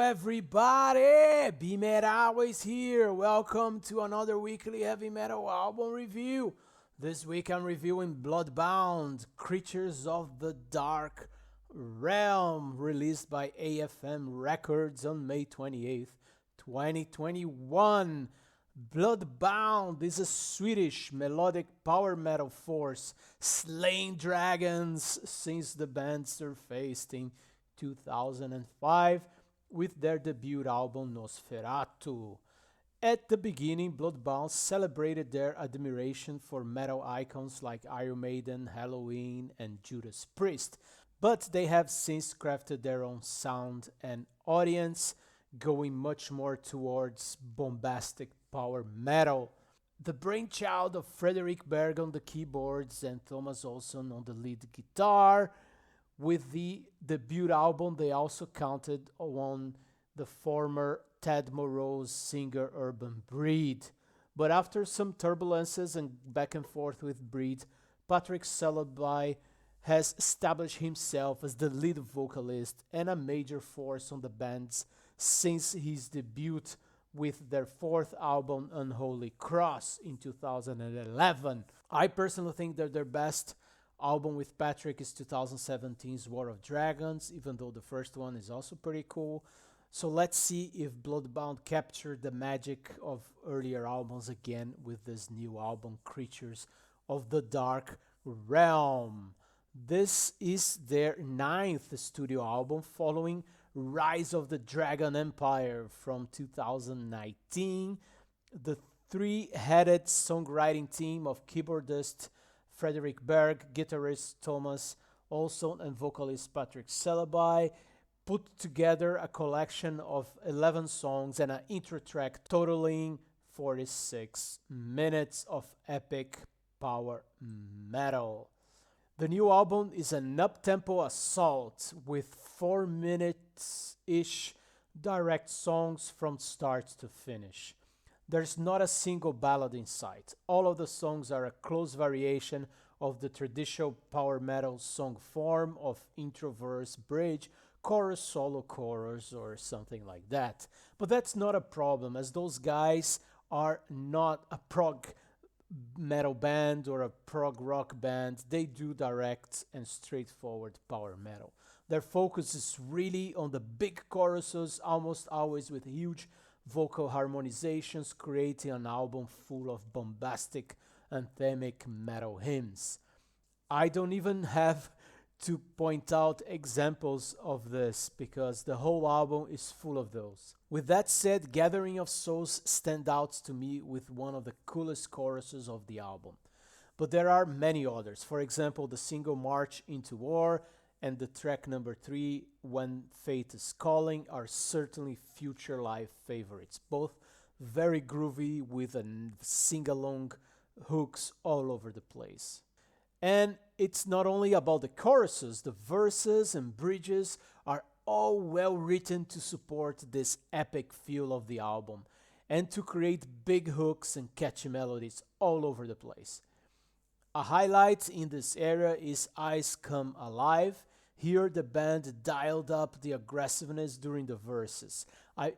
everybody! BeMetalways here. Welcome to another weekly heavy metal album review. This week I'm reviewing Bloodbound, Creatures of the Dark Realm, released by AFM Records on May 28th, 2021. Bloodbound is a Swedish melodic power metal force slaying dragons since the band surfaced in 2005 with their debut album Nosferatu. At the beginning, Bloodbound celebrated their admiration for metal icons like Iron Maiden, Halloween, and Judas Priest, but they have since crafted their own sound and audience, going much more towards bombastic power metal. The brainchild of Frederick Berg on the keyboards and Thomas Olsson on the lead guitar. With the debut album, they also counted on the former Ted Moreau's singer Urban Breed. But after some turbulences and back and forth with Breed, Patrick Celebi has established himself as the lead vocalist and a major force on the band since his debut with their fourth album, Unholy Cross, in 2011. I personally think that their best album with Patrick is 2017's War of Dragons, even though the first one is also pretty cool. So let's see if Bloodbound captured the magic of earlier albums again with this new album, Creatures of the Dark Realm. This is their ninth studio album following Rise of the Dragon Empire from 2019. The three-headed songwriting team of keyboardist Frederick Berg, guitarist Thomas Olsson, and vocalist Patrick Celebi put together a collection of 11 songs and an intro track totaling 46 minutes of epic power metal. The new album is an up-tempo assault with 4 minutes-ish direct songs from start to finish. There's not a single ballad in sight. All of the songs are a close variation of the traditional power metal song form of intro, verse, bridge, chorus, solo chorus, or something like that. But that's not a problem, as those guys are not a prog metal band or a prog rock band. They do direct and straightforward power metal. Their focus is really on the big choruses, almost always with huge vocal harmonizations, creating an album full of bombastic anthemic metal hymns. I don't even have to point out examples of this because the whole album is full of those. With that said, Gathering of Souls stand out to me with one of the coolest choruses of the album. But there are many others. For example, the single March into War and the track number 3, When Fate is Calling, are certainly future live favorites. Both very groovy with sing-along hooks all over the place. And it's not only about the choruses, the verses and bridges are all well written to support this epic feel of the album and to create big hooks and catchy melodies all over the place. A highlight in this area is Eyes Come Alive. Here the band dialed up the aggressiveness during the verses. I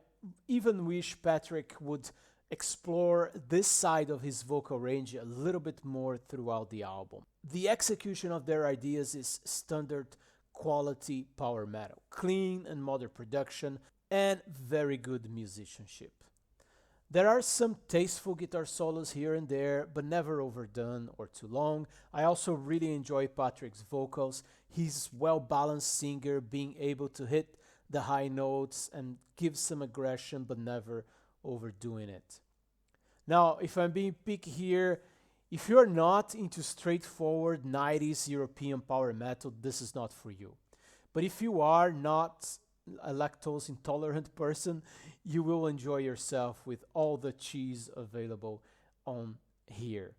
even wish Patrick would explore this side of his vocal range a little bit more throughout the album. The execution of their ideas is standard quality power metal, clean and modern production, and very good musicianship. There are some tasteful guitar solos here and there, but never overdone or too long. I also really enjoy Patrick's vocals. He's well-balanced singer, being able to hit the high notes and give some aggression, but never overdoing it. Now, if I'm being picky here, if you're not into straightforward 90s European power metal, this is not for you. But if you are not a lactose intolerant person, you will enjoy yourself with all the cheese available on here.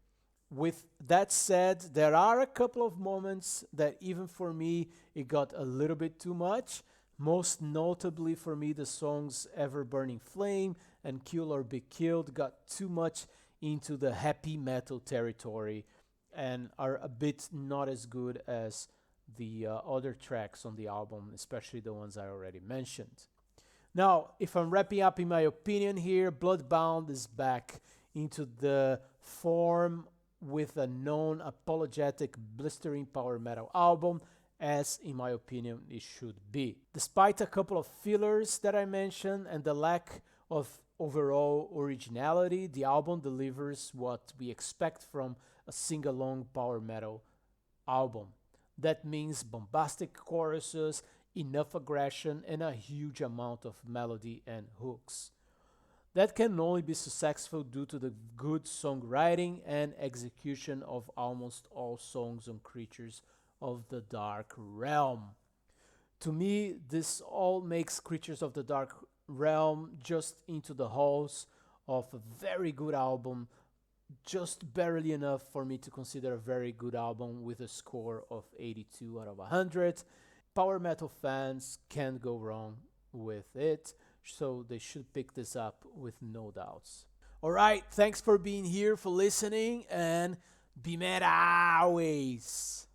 With that said, there are a couple of moments that even for me, it got a little bit too much. Most notably for me, the songs Ever Burning Flame and Kill or Be Killed got too much into the happy metal territory and are a bit not as good as the other tracks on the album, especially the ones I already mentioned. Now, if I'm wrapping up in my opinion here, Bloodbound is back into the form with a non-apologetic blistering power metal album, as in my opinion it should be. Despite a couple of fillers that I mentioned and the lack of overall originality, the album delivers what we expect from a sing-along power metal album. That means bombastic choruses, enough aggression, and a huge amount of melody and hooks. That can only be successful due to the good songwriting and execution of almost all songs on Creatures of the Dark Realm. To me, this all makes Creatures of the Dark Realm just into the halls of a very good album, just barely enough for me to consider a very good album with a score of 82 out of 100. Power metal fans can't go wrong with it, so they should pick this up with no doubts. Alright, thanks for being here, for listening, and BeMetalways!